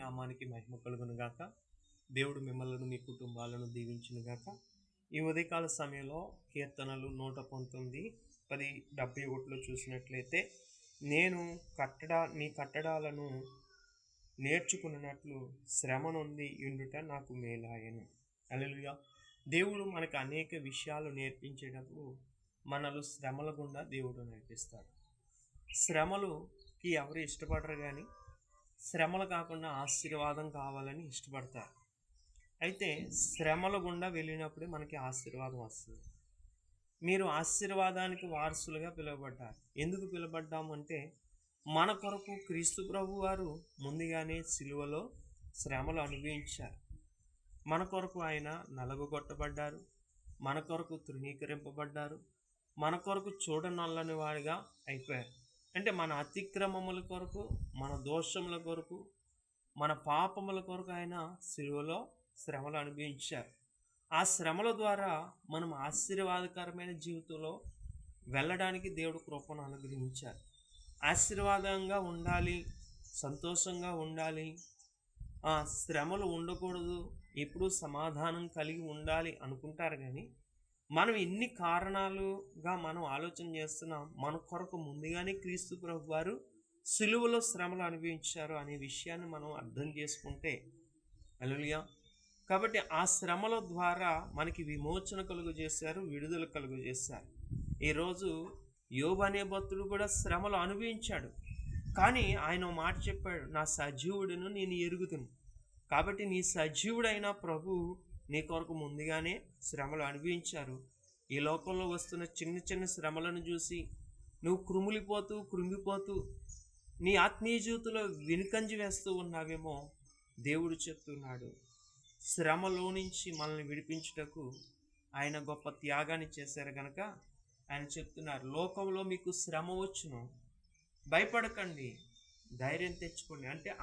నామానికి మహిమ కలుగును గాక. దేవుడు మిమ్మల్ని మీ కుటుంబాలను దీవించును గాక. ఈ ఉదయకాల సమయంలో కీర్తనలు 119, 10:71 చూసినట్లయితే, నేను నీ కట్టడాలను నేర్చుకున్నట్లు శ్రమ నొంది ఉండుట నాకు మేలాయెను. హల్లెలూయా. దేవుడు మనకు అనేక విషయాలు నేర్పించేటప్పుడు మనలో శ్రమల గుండా దేవుడు నడిపిస్తాడు. శ్రమలుకి ఎవరు ఇష్టపడరు, కానీ శ్రమలు కాకుండా ఆశీర్వాదం కావాలని ఇష్టపడతారు. అయితే శ్రమల గుండా వెళ్ళినప్పుడే మనకి ఆశీర్వాదం వస్తుంది. మీరు ఆశీర్వాదానికి వారసులుగా పిలువబడ్డారు. ఎందుకు పిలువబడ్డామంటే, మన కొరకు క్రీస్తు ప్రభు వారు ముందుగానే సిలువలో శ్రమలు అనుభవించారు. మన కొరకు ఆయన నలగొట్టబడ్డారు, మన కొరకు తృణీకరింపబడ్డారు, మన కొరకు చూడనొల్లని వాడిగా అయిపోయారు. అంటే మన అతిక్రమముల కొరకు, మన దోషముల కొరకు, మన పాపముల కొరకు ఆయన సిలువలో శ్రమలు అనుభవించారు. ఆ శ్రమల ద్వారా మనం ఆశీర్వాదకరమైన జీవితంలో వెళ్ళడానికి దేవుడు కృపను అనుగ్రహించారు. ఆశీర్వాదంగా ఉండాలి, సంతోషంగా ఉండాలి, శ్రమలు ఉండకూడదు, ఎప్పుడూ సమాధానం కలిగి ఉండాలి అనుకుంటారు. కానీ మనం ఎన్ని కారణాలుగా మనం ఆలోచన చేస్తున్నాం, మన కొరకు ముందుగానే క్రీస్తు ప్రభు వారు సిలువలో శ్రమలు అనుభవించారు అనే విషయాన్ని మనం అర్థం చేసుకుంటే, హల్లెలూయా. కాబట్టి ఆ శ్రమల ద్వారా మనకి విమోచన కలుగజేశారు, విడుదల కలుగజేశారు. ఈరోజు యోబు అనే భక్తుడు కూడా శ్రమలు అనుభవించాడు, కానీ ఆయన మాట చెప్పాడు, నా సజీవుడును నేను ఎరుగుదును. కాబట్టి నీ సజీవుడైన ప్రభు నీ కొరకు ముందుగానే శ్రమలు అనుభవించారు. ఈ లోకంలో వస్తున్న చిన్న చిన్న శ్రమలను చూసి నువ్వు కృంగిపోతూ నీ ఆత్మీయ జీవితంలో వెనుకంజి వేస్తూ ఉన్నావేమో. దేవుడు చెప్తున్నాడు, శ్రమలో నుంచి మనల్ని విడిపించుటకు ఆయన గొప్ప త్యాగాన్ని చేశారు కనుక ఆయన చెప్తున్నారు, లోకంలో మీకు శ్రమ వచ్చును, భయపడకండి, ధైర్యం తెచ్చుకోండి. అంటే